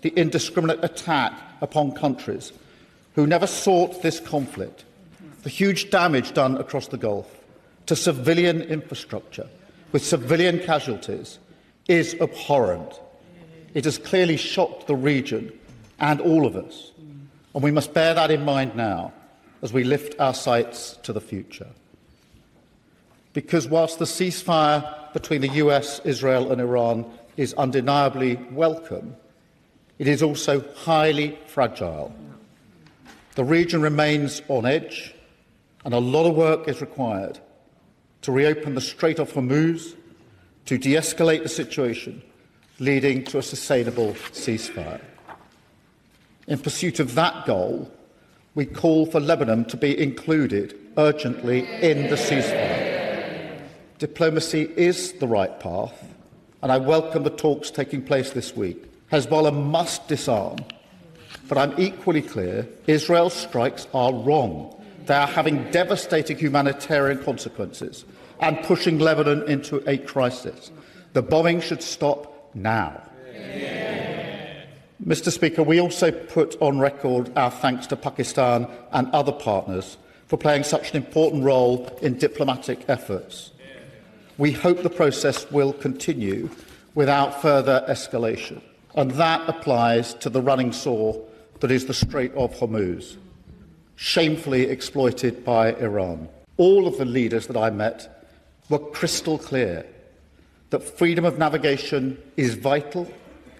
the indiscriminate attack upon countries who never sought this conflict, the huge damage done across the Gulf to civilian infrastructure with civilian casualties is abhorrent. It has clearly shocked the region and all of us, and we must bear that in mind now as we lift our sights to the future. Because whilst the ceasefire between the US, Israel and Iran is undeniably welcome, it is also highly fragile. The region remains on edge, and a lot of work is required to reopen the Strait of Hormuz, to de-escalate the situation, leading to a sustainable ceasefire. In pursuit of that goal, we call for Lebanon to be included urgently in the ceasefire. Diplomacy is the right path, and I welcome the talks taking place this week. Hezbollah must disarm, but I'm equally clear Israel's strikes are wrong. They are having devastating humanitarian consequences and pushing Lebanon into a crisis. The bombing should stop now. Mr. Speaker, we also put on record our thanks to Pakistan and other partners for playing such an important role in diplomatic efforts. We hope the process will continue without further escalation, and that applies to the running sore that is the Strait of Hormuz, shamefully exploited by Iran. All of the leaders that I met were crystal clear that freedom of navigation is vital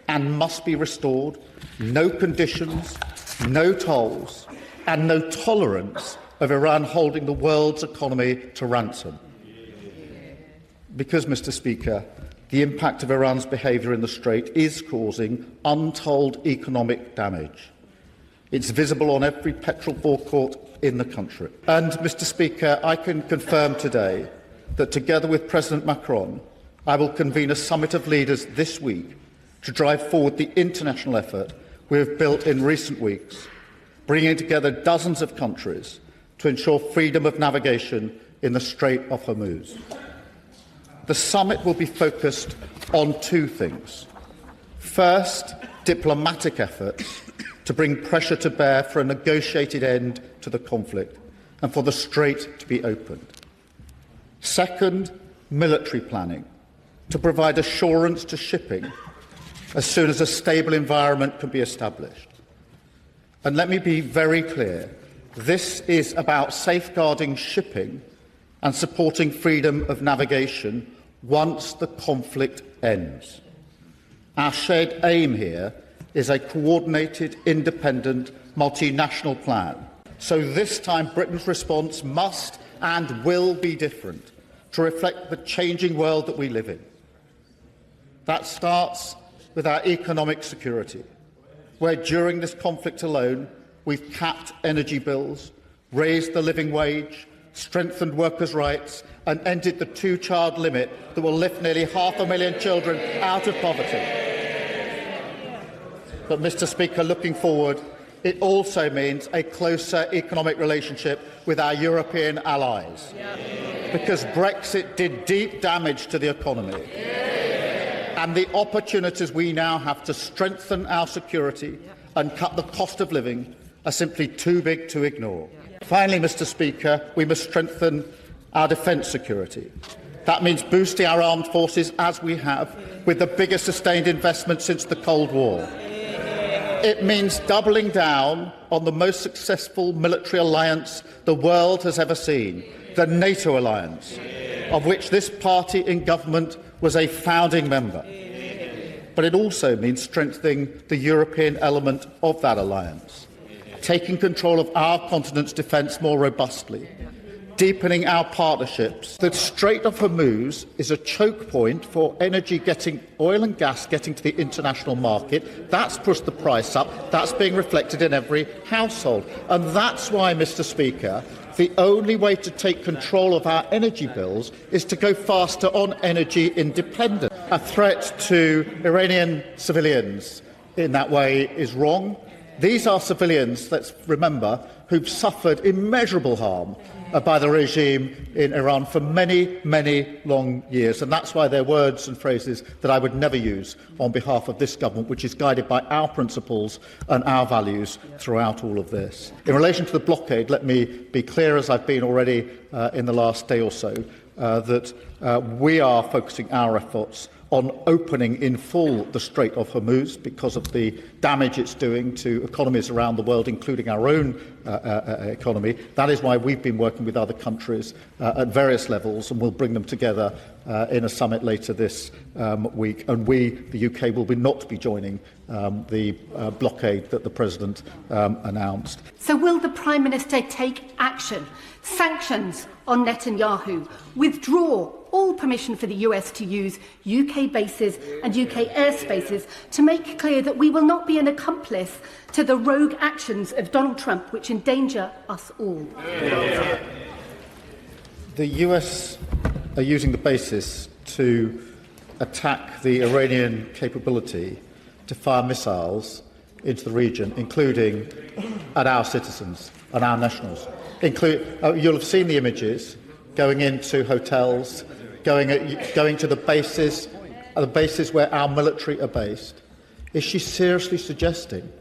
and must be restored. No conditions, no tolls, and no tolerance of Iran holding the world's economy to ransom. Because, Mr. Speaker, the impact of Iran's behaviour in the Strait is causing untold economic damage. It's visible on every petrol forecourt in the country. And, Mr. Speaker, I can confirm today that together with President Macron, I will convene a summit of leaders this week to drive forward the international effort we have built in recent weeks, bringing together dozens of countries to ensure freedom of navigation in the Strait of Hormuz. The summit will be focused on two things. First, diplomatic efforts to bring pressure to bear for a negotiated end to the conflict and for the Strait to be opened. Second, military planning to provide assurance to shipping as soon as a stable environment can be established. And let me be very clear, this is about safeguarding shipping and supporting freedom of navigation once the conflict ends. Our shared aim here is a coordinated, independent, multinational plan. So this time Britain's response must and will be different to reflect the changing world that we live in. That starts with our economic security, where during this conflict alone we've capped energy bills, raised the living wage, strengthened workers' rights and ended the two-child limit that will lift nearly 500,000 children out of poverty. But, Mr. Speaker, looking forward, it also means a closer economic relationship with our European allies, because Brexit did deep damage to the economy. And the opportunities we now have to strengthen our security and cut the cost of living are simply too big to ignore. Finally, Mr. Speaker, we must strengthen our defence security. That means boosting our armed forces as we have, with the biggest sustained investment since the Cold War. It means doubling down on the most successful military alliance the world has ever seen, the NATO alliance, of which this party in government was a founding member. But it also means strengthening the European element of that alliance, taking control of our continent's defence more robustly, deepening our partnerships. The Strait of Hormuz is a choke point for oil and gas getting to the international market. That's pushed the price up. That's being reflected in every household. And that's why, Mr. Speaker, the only way to take control of our energy bills is to go faster on energy independence. A threat to Iranian civilians in that way is wrong. These are civilians, let's remember, who've suffered immeasurable harm by the regime in Iran for many, many long years. And that's why they're words and phrases that I would never use on behalf of this government, which is guided by our principles and our values throughout all of this. In relation to the blockade, let me be clear, as I've been already in the last day or so, that we are focusing our efforts on opening in full the Strait of Hormuz because of the damage it's doing to economies around the world, including our own economy. That is why we've been working with other countries at various levels, and we'll bring them together in a summit later this week. And we, the UK, will not be joining the blockade that the President announced. So will the Prime Minister take action, sanctions on Netanyahu, withdraw all permission for the US to use UK bases and UK airspaces to make clear that we will not be an accomplice to the rogue actions of Donald Trump, which endanger us all? The US are using the basis to attack the Iranian capability to fire missiles into the region, including at our citizens and our nationals. You'll have seen the images going into hotels, going to the bases where our military are based. Is she seriously suggesting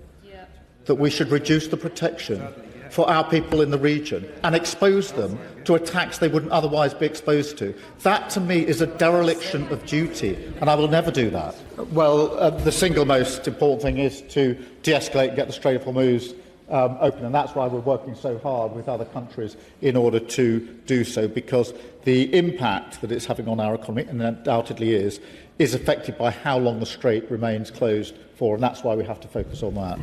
that we should reduce the protection for our people in the region and expose them to attacks they wouldn't otherwise be exposed to? That, to me, is a dereliction of duty, and I will never do that. Well, the single most important thing is to de-escalate and get the Strait of Hormuz open, and that's why we're working so hard with other countries in order to do so, because the impact that it's having on our economy, and undoubtedly is affected by how long the strait remains closed for, and that's why we have to focus on that.